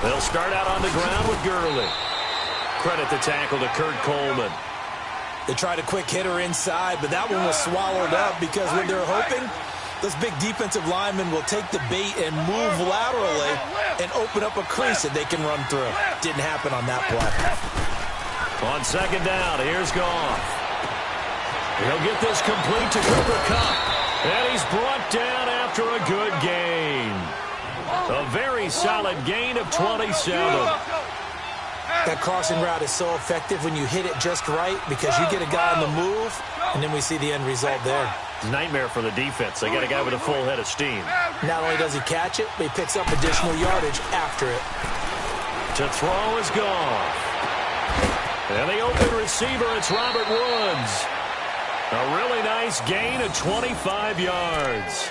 They'll start out on the ground with Gurley. Credit the tackle to Kurt Coleman. They tried a quick hitter inside, but that one was swallowed up because when they're hoping, those big defensive linemen will take the bait and move laterally and open up a crease that they can run through. Didn't happen on that play. On second down, here's Goff. He'll get this complete to Cooper Kupp. And he's brought down after a good gain. A very solid gain of 27. That crossing route is so effective when you hit it just right because you get a guy on the move, and then we see the end result there. Nightmare for the defense. They got a guy with a full head of steam. Not only does he catch it, but he picks up additional yardage after it. To throw is Goff. And the open receiver, it's Robert Woods. A really nice gain of 25 yards.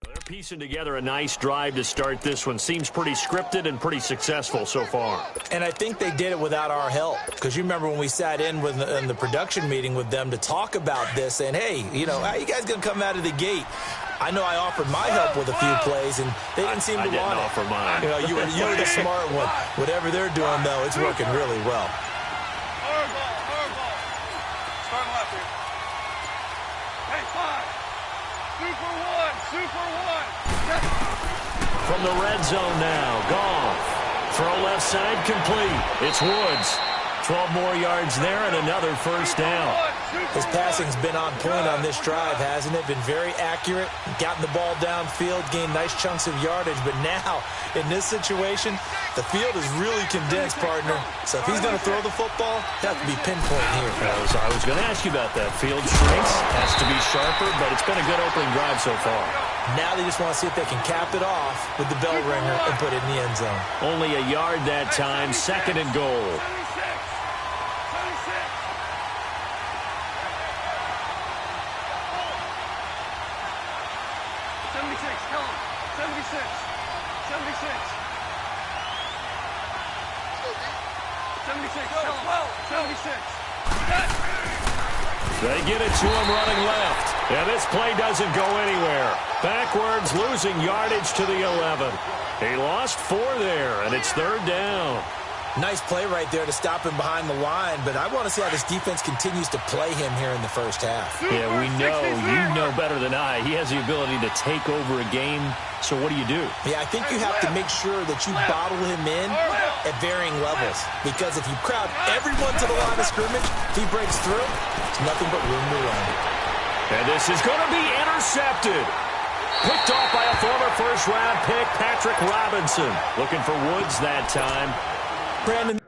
They're piecing together a nice drive to start this one. Seems pretty scripted and pretty successful so far. And I think they did it without our help. Because you remember when we sat in the production meeting with them to talk about this, saying, hey, you know, how you guys going to come out of the gate? I know I offered my help with a few plays, and they didn't seem to want it. I didn't offer mine. You know, you were the smart one. Whatever they're doing, though, it's working really well. Starting left here. Hey, 5. Super one. From the red zone now, Goff. Throw left side complete. It's Woods. 12 more yards there and another first down. His passing's been on point on this drive, hasn't it? Been very accurate, gotten the ball downfield, gained nice chunks of yardage. But now, in this situation, the field is really condensed, partner. So if he's going to throw the football, it has to be pinpoint here. I was going to ask you about that. Field shrinks, has to be sharper, but it's been a good opening drive so far. Now they just want to see if they can cap it off with the bell ringer and put it in the end zone. Only a yard that time, second and goal. 76. They get it to him running left. And this play doesn't go anywhere. Backwards, losing yardage to the 11. He lost 4 there, and it's third down. Nice play right there to stop him behind the line, but I want to see how this defense continues to play him here in the first half. Yeah, we know. You know better than I. He has the ability to take over a game, so what do you do? Yeah, I think you have to make sure that you bottle him in at varying levels, because if you crowd everyone to the line of scrimmage, if he breaks through, it's nothing but room to run. And this is going to be intercepted. Picked off by a former first-round pick, Patrick Robinson. Looking for Woods that time. Brandon.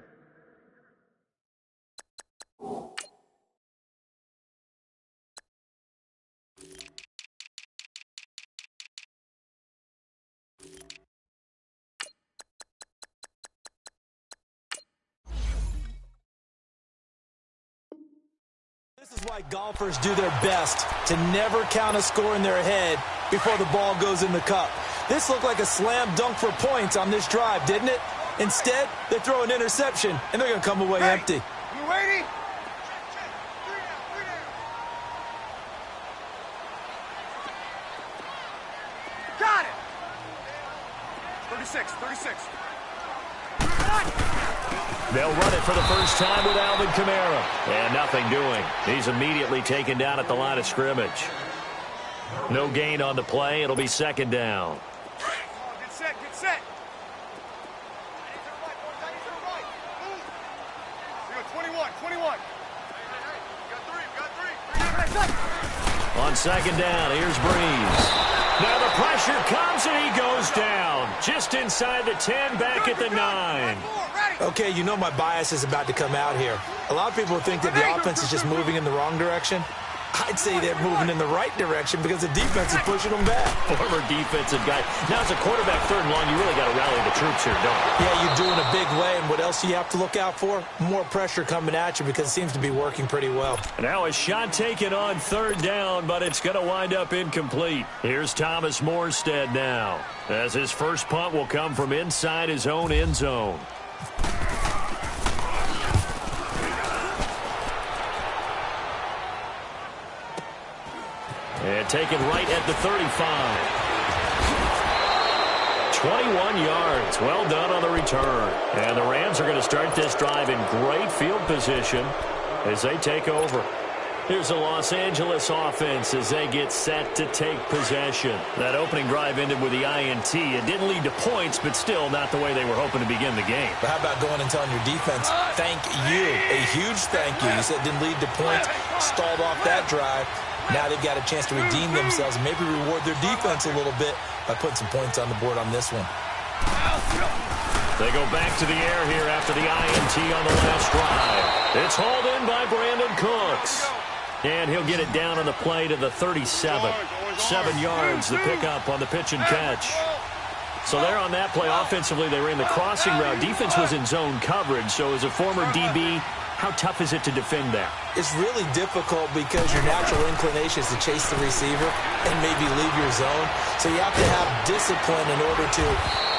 This is why golfers do their best to never count a score in their head before the ball goes in the cup. This looked like a slam dunk for points on this drive, didn't it? Instead, they throw an interception, and they're going to come away empty. You ready? Got it! 36. They'll run it for the first time with Alvin Kamara. And nothing doing. He's immediately taken down at the line of scrimmage. No gain on the play. It'll be second down. Get set. You go 21. On second down, here's Breeze. Now the pressure comes and he goes down. Just inside the 10, back at the 9. Ready. Okay, you know my bias is about to come out here. A lot of people think that the offense is just moving in the wrong direction. I'd say they're moving in the right direction because the defense is pushing them back. Former defensive guy. Now, as a quarterback, 3rd and long, you really got to rally the troops here, don't you? Yeah, you do in a big way, and what else do you have to look out for? More pressure coming at you because it seems to be working pretty well. Now a shot taken on 3rd down, but it's going to wind up incomplete. Here's Thomas Morstead now, as his first punt will come from inside his own end zone. And taken right at the 35. 21 yards. Well done on the return. And the Rams are going to start this drive in great field position as they take over. Here's the Los Angeles offense as they get set to take possession. That opening drive ended with the INT. It didn't lead to points, but still not the way they were hoping to begin the game. But how about going and telling your defense, thank you, a huge thank you. You said it didn't lead to points, stalled off that drive. Now they've got a chance to redeem themselves and maybe reward their defense a little bit by putting some points on the board on this one. They go back to the air here after the INT on the last drive. It's hauled in by Brandon Cooks. And he'll get it down on the play to the 37. 7 yards, the pickup on the pitch and catch. So there on that play, offensively, they ran the crossing route. Defense was in zone coverage, so as a former DB, how tough is it to defend that? It's really difficult because your natural inclination is to chase the receiver and maybe leave your zone. So you have to have discipline in order to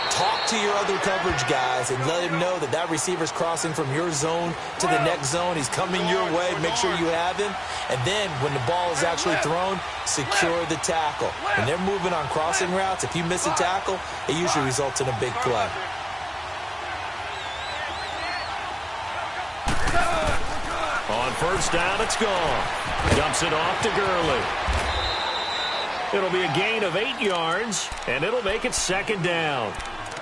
talk to your other coverage guys and let him know that that receiver's crossing from your zone to the next zone. He's coming your way. Make sure you have him. And then when the ball is actually thrown, secure the tackle. When they're moving on crossing routes, if you miss a tackle, it usually results in a big play. On 1st down, it's gone. Dumps it off to Gurley. It'll be a gain of 8 yards, and it'll make it 2nd down.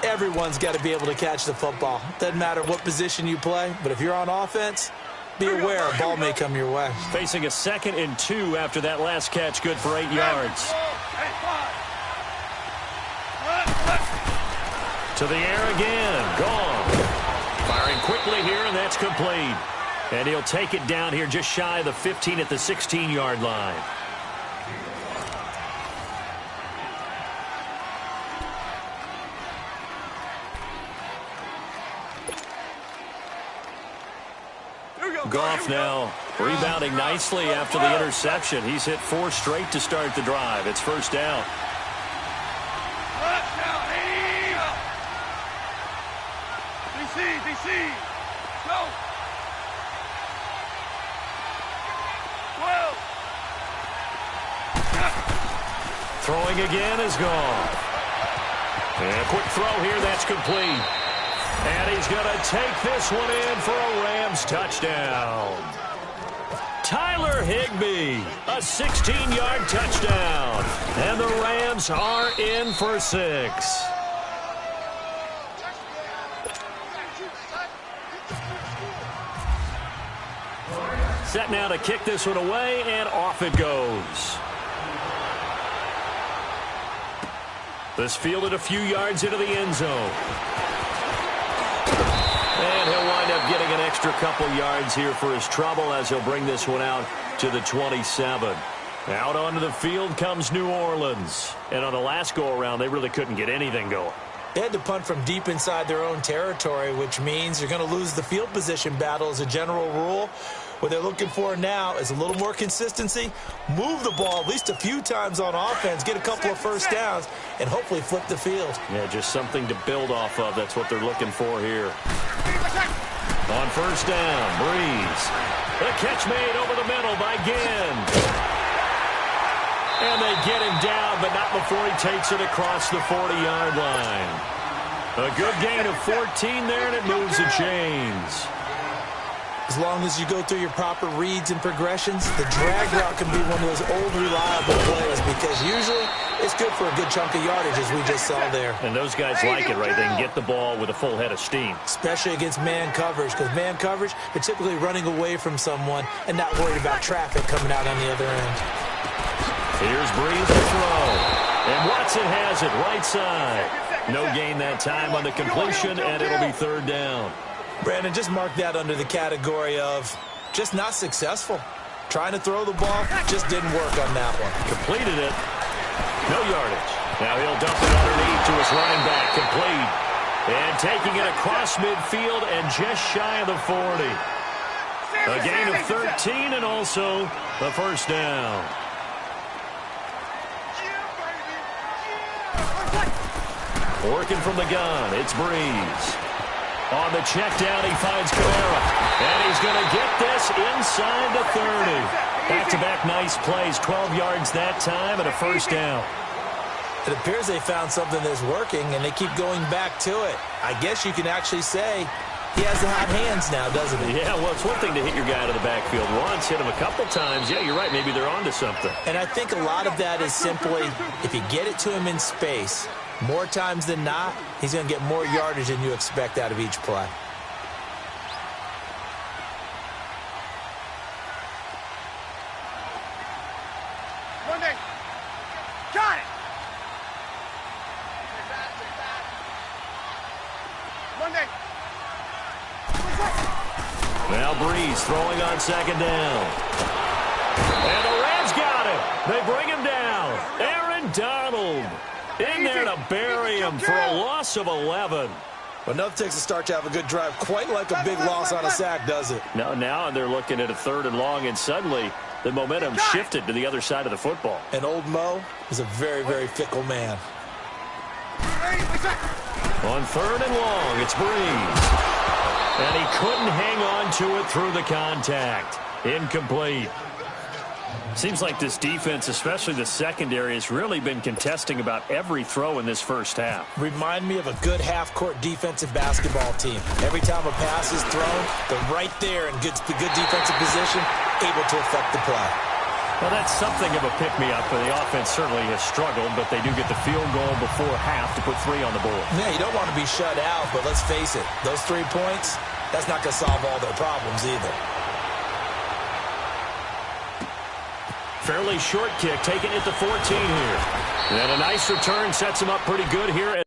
Everyone's got to be able to catch the football. Doesn't matter what position you play, but if you're on offense, be aware a ball may come your way. Facing a 2nd and 2 after that last catch, good for 8 yards. To the air again, gone. Firing quickly here, and that's complete. And he'll take it down here just shy of the 15 at the 16-yard line. Goff now rebounding nicely after the interception. He's hit 4 straight to start the drive. It's 1st down. DC, go. Throwing again is gone. And a quick throw here, that's complete. And he's going to take this one in for a Rams touchdown. Tyler Higbee, a 16-yard touchdown. And the Rams are in for 6. Set now to kick this one away, and off it goes. This fielded a few yards into the end zone. And he'll wind up getting an extra couple yards here for his trouble as he'll bring this one out to the 27. Out onto the field comes New Orleans. And on the last go-around, they really couldn't get anything going. They had to punt from deep inside their own territory, which means you're going to lose the field position battle as a general rule. What they're looking for now is a little more consistency, move the ball at least a few times on offense, get a couple of 1st downs, and hopefully flip the field. Yeah, just something to build off of. That's what they're looking for here. On 1st down, Breeze. The catch made over the middle by Ginn. And they get him down, but not before he takes it across the 40-yard line. A good gain of 14 there, and it moves the chains. As long as you go through your proper reads and progressions, the drag route can be one of those old reliable plays because usually it's good for a good chunk of yardage, as we just saw there. And those guys like it, right? They can get the ball with a full head of steam. Especially against man coverage, because man coverage, they're typically running away from someone and not worried about traffic coming out on the other end. Here's Breeze to throw. And Watson has it right side. No gain that time on the completion, and it'll be 3rd down. Brandon, just mark that under the category of just not successful. Trying to throw the ball just didn't work on that one. Completed it. No yardage. Now he'll dump it underneath to his running back. Complete. And taking it across midfield and just shy of the 40. A gain of 13 and also the first down. Working from the gun, it's Breeze. On the check down, he finds Kamara. And he's going to get this inside the 30. Back-to-back nice plays, 12 yards that time and a first down. It appears they found something that's working, and they keep going back to it. I guess you can actually say he has the hot hands now, doesn't he? Yeah, well, it's one thing to hit your guy out of the backfield once, hit him a couple times. Yeah, you're right. Maybe they're onto something. And I think a lot of that is simply if you get it to him in space, more times than not, he's going to get more yardage than you expect out of each play. Monday. Got it. Monday. Now Breeze throwing on second down. And the Rams got him. They bring him down. Aaron Donald in there to bury him for a loss of 11. But enough takes a start to have a good drive. Quite like a big loss on a sack, does it? Now they're looking at a 3rd and long, and suddenly the momentum shifted to the other side of the football. And old Mo is a very, very fickle man. On 3rd and long, it's Breeze. And he couldn't hang on to it through the contact. Incomplete. Seems like this defense, especially the secondary, has really been contesting about every throw in this first half. Remind me of a good half-court defensive basketball team. Every time a pass is thrown, they're right there in good defensive position, able to affect the play. Well, that's something of a pick-me-up, but the offense certainly has struggled, but they do get the field goal before half to put 3 on the board. Yeah, you don't want to be shut out, but let's face it, those 3 points, that's not going to solve all their problems either. Fairly short kick, taking it to 14 here. And a nice return sets him up pretty good here.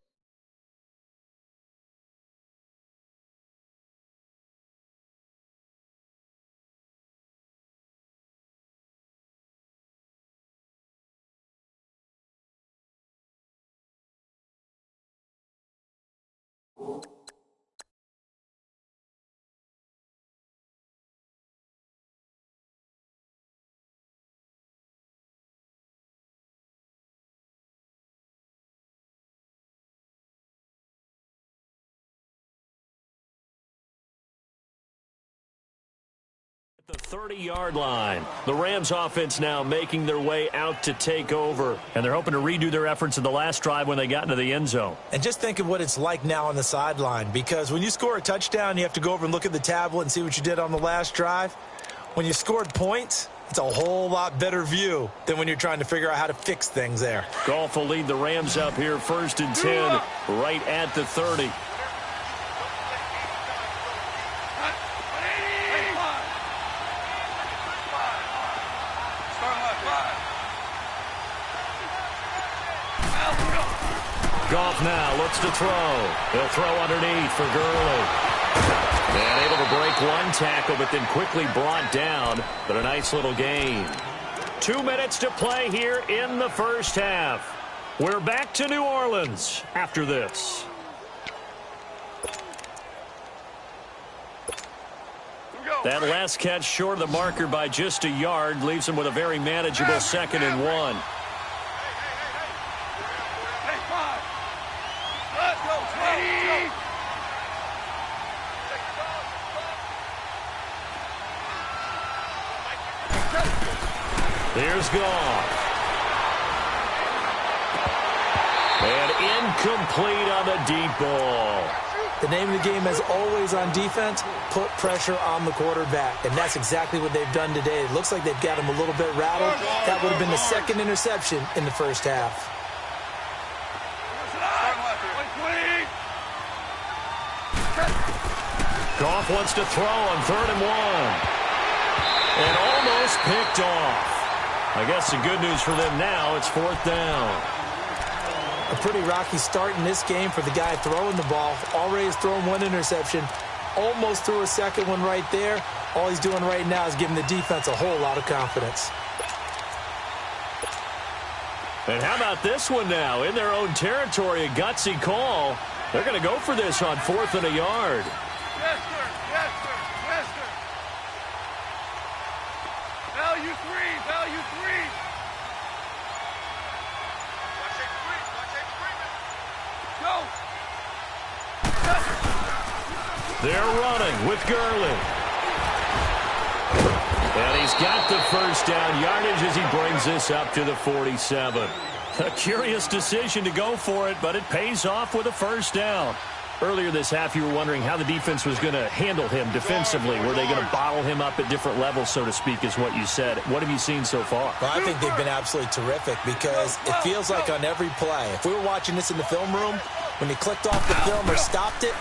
The 30-yard line. The Rams offense now making their way out to take over. And they're hoping to redo their efforts in the last drive when they got into the end zone. And just think of what it's like now on the sideline. Because when you score a touchdown, you have to go over and look at the tablet and see what you did on the last drive. When you scored points, it's a whole lot better view than when you're trying to figure out how to fix things there. Goff will lead the Rams up here 1st and 10 right at the 30. Goff now looks to throw. He'll throw underneath for Gurley. And able to break one tackle, but then quickly brought down. But a nice little gain. 2 minutes to play here in the first half. We're back to New Orleans after this. That last catch short of the marker by just a yard leaves him with a very manageable 2nd and 1. Here's Goff. And incomplete on the deep ball. The name of the game is always on defense, put pressure on the quarterback. And that's exactly what they've done today. It looks like they've got him a little bit rattled. That would have been the 2nd interception in the first half. Goff wants to throw on 3rd and 1. And almost picked off. I guess the good news for them now, it's 4th down. A pretty rocky start in this game for the guy throwing the ball. Already has thrown 1 interception. almost threw a second one right there. All he's doing right now is giving the defense a whole lot of confidence. And how about this one now? In their own territory, a gutsy call. They're going to go for this on 4th and a yard. Yes, sir. Yes, sir. Yes, sir. Value three. Value three. Watch it three. Watch it three. Go. Yes. They're running with Gurley. And he's got the first down yardage as he brings this up to the 47. A curious decision to go for it, but it pays off with a first down. Earlier this half, you were wondering how the defense was going to handle him defensively. Were they going to bottle him up at different levels, so to speak, is what you said. What have you seen so far? Well, I think they've been absolutely terrific because it feels like on every play, if we were watching this in the film room, when he clicked off the film or stopped it,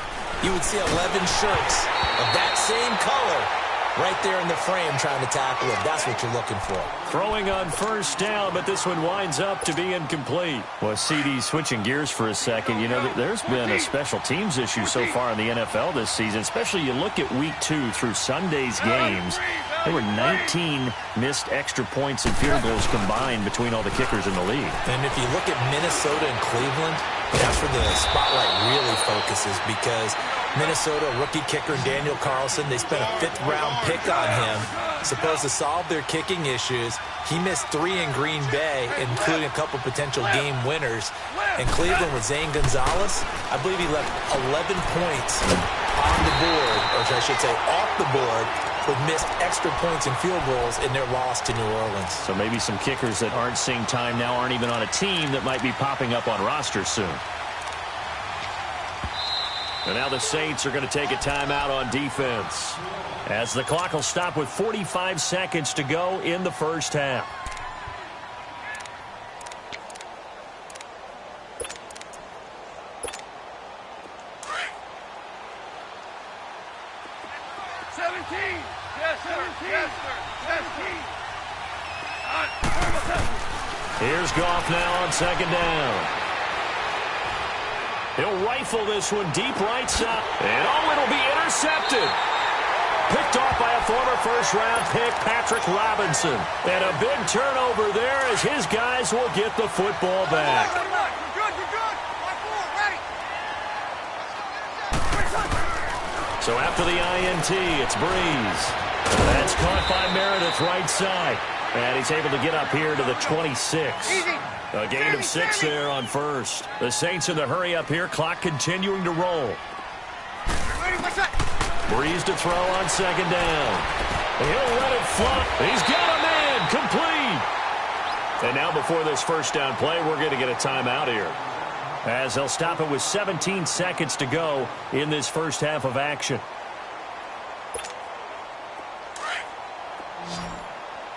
you would see 11 shirts of that same color right there in the frame trying to tackle him. That's what you're looking for. Throwing on first down, but this one winds up to be incomplete. Well, CD, switching gears for a second, you know, there's been a special teams issue so far in the NFL this season, especially you look at Week 2 through Sunday's games. There were 19 missed extra points and field goals combined between all the kickers in the league. And if you look at Minnesota and Cleveland, that's where the spotlight really focuses because Minnesota, rookie kicker Daniel Carlson, they spent a 5th-round pick on him, supposed to solve their kicking issues. He missed 3 in Green Bay, including a couple potential game winners. In Cleveland with Zane Gonzalez, I believe he left 11 points on the board, or I should say off the board, with missed extra points and field goals in their loss to New Orleans. So maybe some kickers that aren't seeing time now aren't even on a team that might be popping up on rosters soon. And now the Saints are going to take a timeout on defense, as the clock will stop with 45 seconds to go in the first half. Here's Goff now on second down. He'll rifle this one deep right side. And oh, it'll be intercepted. Picked off by a former first-round pick, Patrick Robinson. And a big turnover there as his guys will get the football back. So after the INT, it's Breeze. That's caught by Meredith right side. And he's able to get up here to the 26. A gain of 6 there on first. The Saints in the hurry up here. Clock continuing to roll. Breeze to throw on second down. He'll let it fly. He's got a man complete. And now before this first down play, we're going to get a timeout here, as they'll stop it with 17 seconds to go in this first half of action.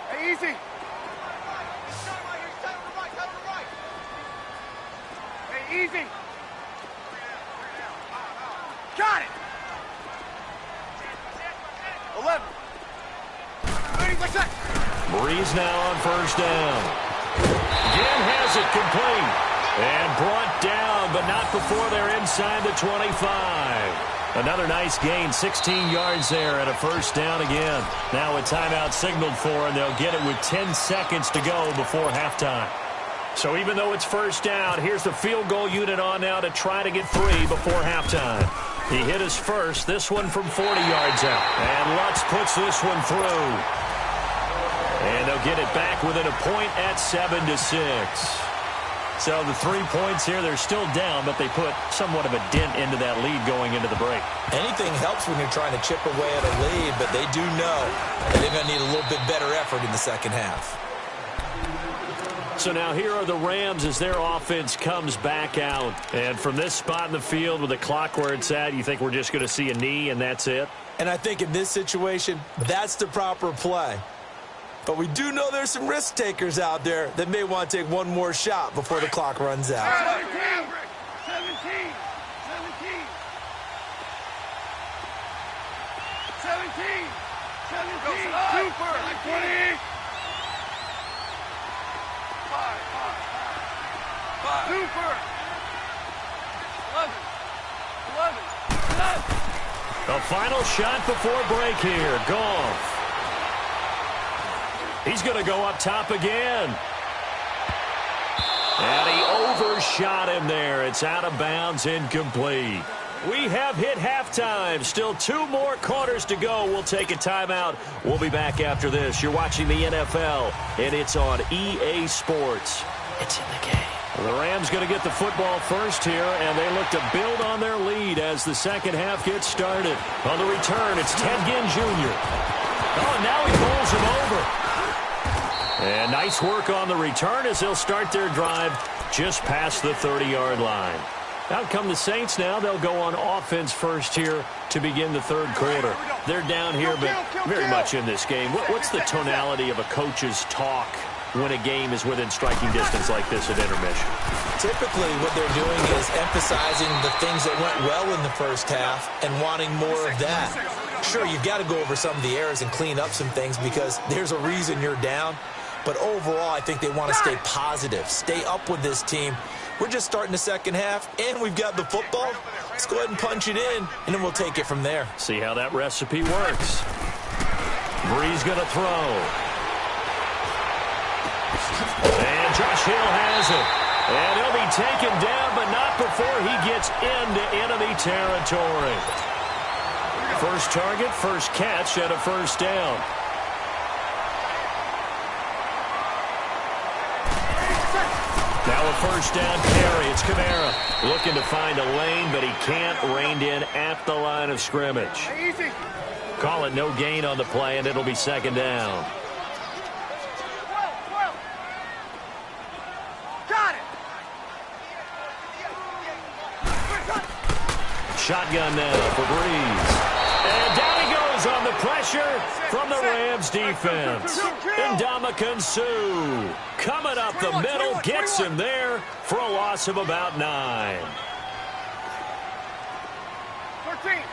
Hey, easy. Hey, easy. Got it. 11. Breeze now on first down. Again has it complete. And brought down, but not before they're inside the 25. Another nice gain, 16 yards there, and a first down again. Now a timeout signaled for, and they'll get it with 10 seconds to go before halftime. So even though it's first down, here's the field goal unit on now to try to get 3 before halftime. He hit his first, this one from 40 yards out. And Lutz puts this one through. And they'll get it back within a point at 7-6. So the 3 points here, they're still down, but they put somewhat of a dent into that lead going into the break. Anything helps when you're trying to chip away at a lead, but they do know that they're going to need a little bit better effort in the second half. So now here are the Rams as their offense comes back out. And from this spot in the field with the clock where it's at, you think we're just going to see a knee and that's it? And I think in this situation, that's the proper play. But we do know there's some risk takers out there that may want to take one more shot before the clock runs out. 17. 17. 17. Super. 20. 5. Super. 11. 11. A final shot before break here. Goff. He's going to go up top again. And he overshot him there. It's out of bounds, incomplete. We have hit halftime. Still 2 more quarters to go. We'll take a timeout. We'll be back after this. You're watching the NFL, and it's on EA Sports. It's in the game. The Rams going to get the football first here, and they look to build on their lead as the second half gets started. On the return, it's Ted Ginn Jr. Oh, and now he bowls him over. And nice work on the return as they'll start their drive just past the 30-yard line. Out come the Saints now. They'll go on offense first here to begin the third quarter. They're down here, but very much in this game. What's the tonality of a coach's talk when a game is within striking distance like this at intermission? Typically, what they're doing is emphasizing the things that went well in the first half and wanting more of that. Sure, you've got to go over some of the errors and clean up some things because there's a reason you're down. But overall, I think they want to stay positive, stay up with this team. We're just starting the second half, and we've got the football. Let's go ahead and punch it in, and then we'll take it from there. See how that recipe works. Bree's going to throw. And Josh Hill has it. And he'll be taken down, but not before he gets into enemy territory. First target, first catch, and a first down. Now a first down carry. It's Kamara looking to find a lane, but he can't. Reined in at the line of scrimmage. Call it no gain on the play, and it'll be second down. Got it. Shotgun now for Breeze. And down he goes on the pressure from the Rams defense. Ndamukong Suh coming up the middle, gets him there for a loss of about 9. 13.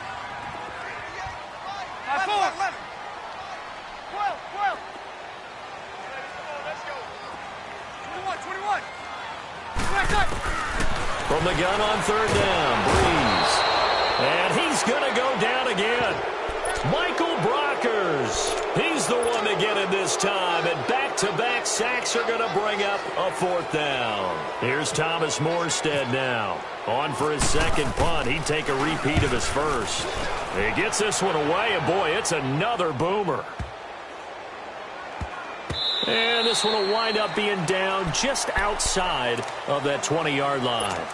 5-4. 12. Let's go. 21. From the gun on third down, Breeze. And he's going to go down again. Michael Brockers. He's the one to get it this time. And back-to-back sacks are going to bring up a fourth down. Here's Thomas Morstead now. On for his second punt. He'd take a repeat of his first. He gets this one away, and boy, it's another boomer. And this one will wind up being down just outside of that 20-yard line.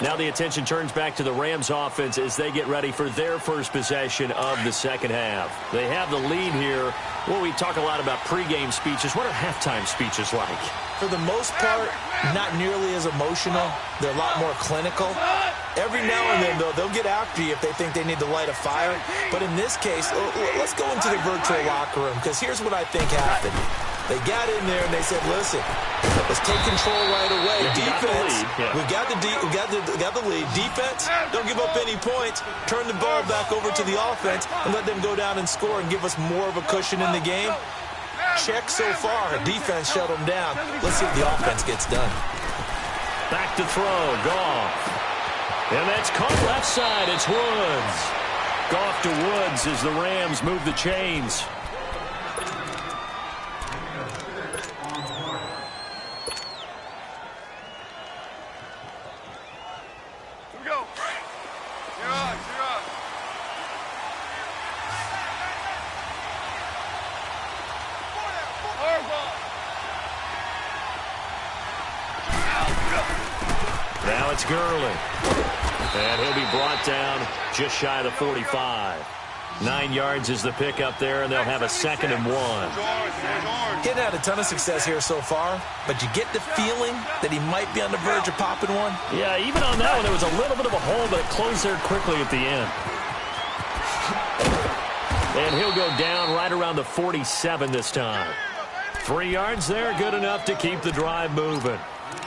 Now the attention turns back to the Rams offense as they get ready for their first possession of the second half. They have the lead here. Well, we talk a lot about pregame speeches. What are halftime speeches like? For the most part, not nearly as emotional. They're a lot more clinical. Every now and then, though, they'll get after you if they think they need to light a fire. But in this case, let's go into the virtual locker room, because here's what I think happened. They got in there and they said, listen, let's take control right away. Defense, we got the lead. Defense, don't give up any points. Turn the ball back over to the offense and let them go down and score and give us more of a cushion in the game. Check so far. Defense shut them down. Let's see if the offense gets done. Back to throw. Goff. And that's caught left side. It's Woods. Goff to Woods as the Rams move the chains. Now it's Gurley. And he'll be brought down just shy of the 45. 9 yards is the pickup there, and they'll have a 2nd and 1. Getting had a ton of success here so far, but you get the feeling that he might be on the verge of popping one. Yeah, even on that one, there was a little bit of a hole, but it closed there quickly at the end. And he'll go down right around the 47 this time. 3 yards there, good enough to keep the drive moving.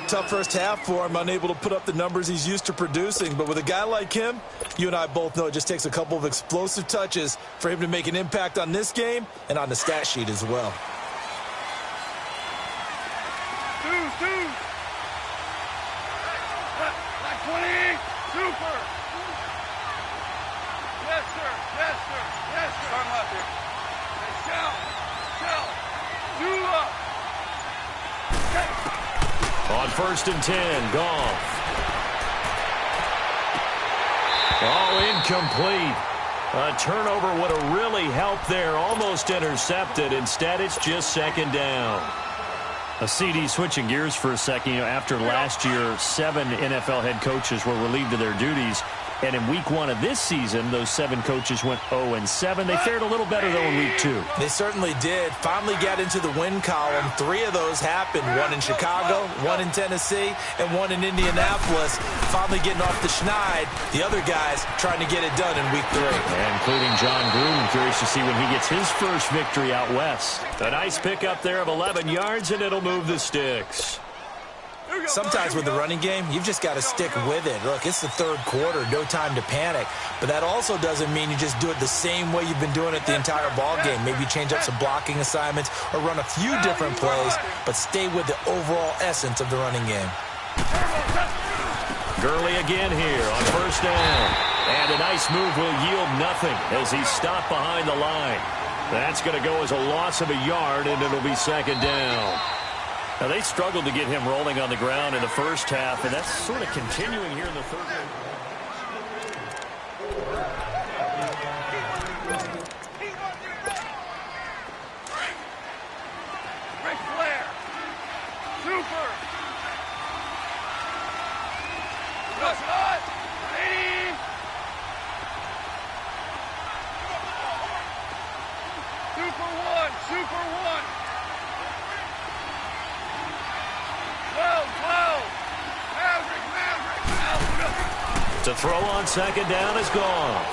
Tough first half for him, unable to put up the numbers he's used to producing. But with a guy like him, you and I both know it just takes a couple of explosive touches for him to make an impact on this game and on the stat sheet as well. Like 20. Super. Yes, sir. Yes, sir. Yes, sir. Turn left here. Shout. Shout. Do up. On 1st and 10, Goff. Oh, incomplete. A turnover would have really helped there. Almost intercepted. Instead, it's just 2nd down. A CD, switching gears for a second. After last year, 7 NFL head coaches were relieved of their duties. And in week 1 of this season, those 7 coaches went 0-7. They fared a little better, though, in week 2. They certainly did. Finally got into the win column. 3 of those happened. 1 in Chicago, 1 in Tennessee, and 1 in Indianapolis. Finally getting off the schneid. The other guys trying to get it done in week 3. Including John Gruden. Curious to see when he gets his first victory out west. A nice pickup there of 11 yards, and it'll move the sticks. Sometimes with the running game, you've just got to stick with it. Look, it's the 3rd quarter, no time to panic. But that also doesn't mean you just do it the same way you've been doing it the entire ball game. Maybe change up some blocking assignments or run a few different plays, but stay with the overall essence of the running game. Gurley again here on 1st down. And a nice move will yield nothing as he's stopped behind the line. That's going to go as a loss of a yard, and it'll be 2nd down. Now, they struggled to get him rolling on the ground in the first half, and that's sort of continuing here in the 3rd quarter. Ric Flair. Super. Rush on. Ready. Super 1. Super 1. 12. Maverick. To throw on 2nd down is gone.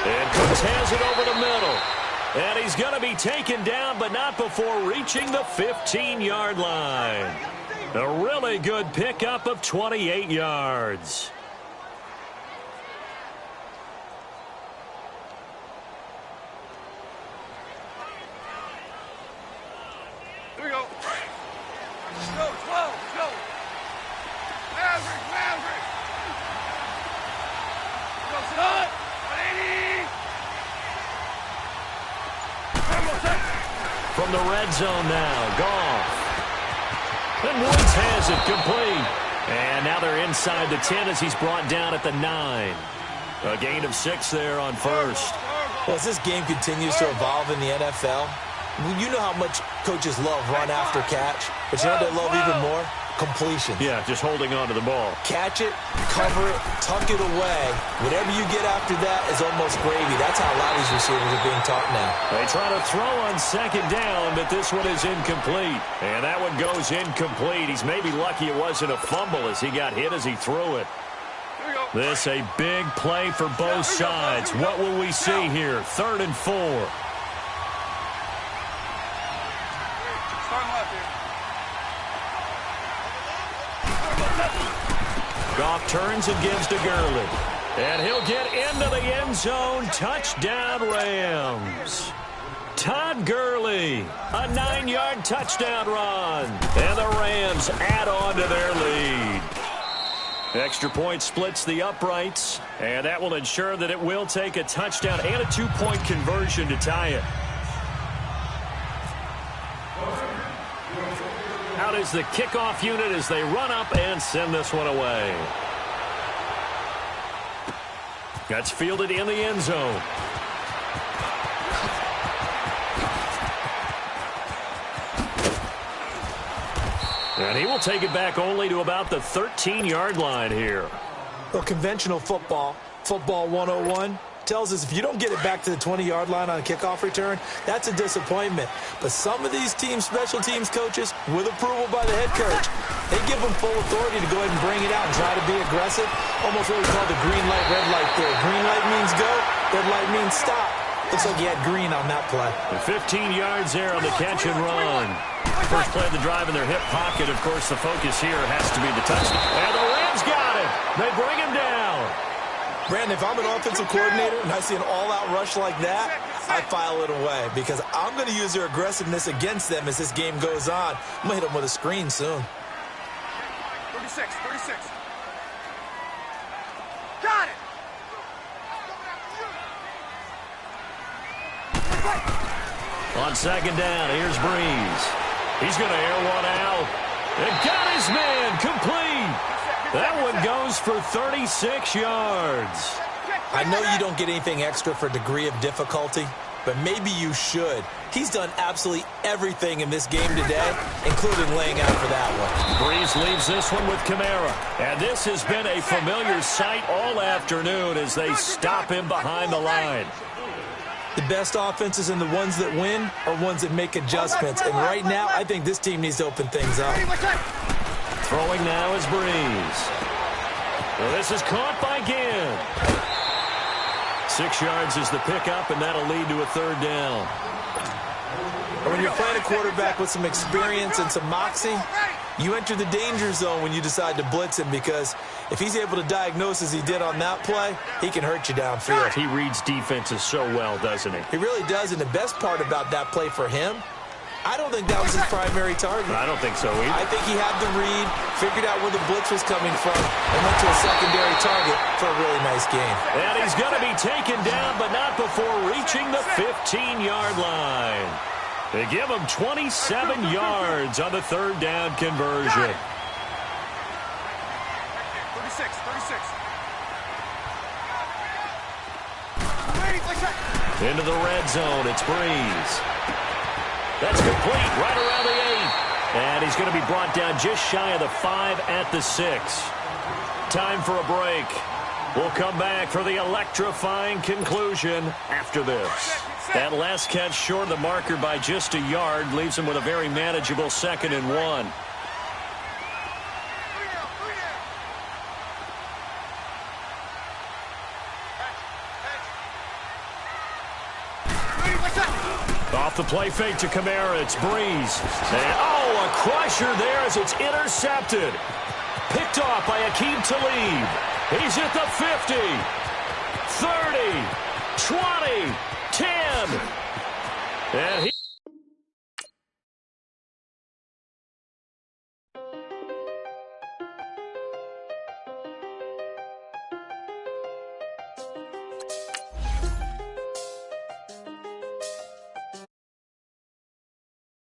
And Cooks has it over the middle. And he's going to be taken down, but not before reaching the 15-yard line. A really good pickup of 28 yards. Here we go. Go, 12, go. Maverick. Go, son. 180. From the red zone now, Goff. And Woods has it complete. And now they're inside the 10 as he's brought down at the 9. A gain of 6 there on 1st. Well, as this game continues to evolve in the NFL, you know how much coaches love run after catch, but you know what they love even more? Completion. Yeah, just holding on to the ball. Catch it, cover it, tuck it away. Whatever you get after that is almost gravy. That's how a lot of these receivers are being taught now. They try to throw on 2nd down, but this one is incomplete. And that one goes incomplete. He's maybe lucky it wasn't a fumble as he got hit as he threw it. This a big play for both sides. What will we see here? 3rd and 4. Goff turns and gives to Gurley. And he'll get into the end zone. Touchdown, Rams. Todd Gurley, a 9-yard touchdown run. And the Rams add on to their lead. Extra point splits the uprights. And that will ensure that it will take a touchdown and a 2-point conversion to tie it. Out is the kickoff unit as they run up and send this one away. That's fielded in the end zone. And he will take it back only to about the 13-yard line here. Well, conventional football 101, tells us if you don't get it back to the 20-yard line on a kickoff return, that's a disappointment. But some of these teams, special teams coaches, with approval by the head coach, they give them full authority to go ahead and bring it out and try to be aggressive. Almost what we call the green light, red light theory. Green light means go, red light means stop. Looks like he had green on that play. 15 yards there on the catch and run. First play of the drive in their hip pocket. Of course, the focus here has to be the touchdown. And the Rams got it. They bring him down. Brandon, if I'm an offensive coordinator and I see an all-out rush like that, I file it away because I'm going to use their aggressiveness against them as this game goes on. I'm going to hit them with a screen soon. 36. Got it. On second down, here's Breeze. He's going to air one out. And got his man complete. That one goes for 36 yards. I know you don't get anything extra for degree of difficulty, but maybe you should. He's done absolutely everything in this game today, including laying out for that one. Breeze leaves this one with Kamara. And this has been a familiar sight all afternoon as they stop him behind the line. The best offenses and the ones that win are ones that make adjustments. And right now, I think this team needs to open things up. Throwing now is Breeze. Well, this is caught by Ginn. 6 yards is the pickup, and that'll lead to a third down. And when you're playing a quarterback with some experience and some moxie, you enter the danger zone when you decide to blitz him, because if he's able to diagnose as he did on that play, he can hurt you downfield. He reads defenses so well, doesn't he? He really does, and the best part about that play for him, I don't think that was his primary target. I don't think so either. I think he had the read, figured out where the blitz was coming from, and went to a secondary target for a really nice game. And he's going to be taken down, but not before reaching the 15-yard line. They give him 27 yards on the third down conversion. 36. Into the red zone, it's Breeze. That's complete, right around the 8. And he's going to be brought down just shy of the 5 at the 6. Time for a break. We'll come back for the electrifying conclusion after this. That last catch short of the marker by just a yard leaves him with a very manageable 2nd and 1. Off the play fake to Kamara, it's Breeze. And, a crusher there as it's intercepted. Picked off by Akeem Talib. He's at the 50, 30, 20, 10. And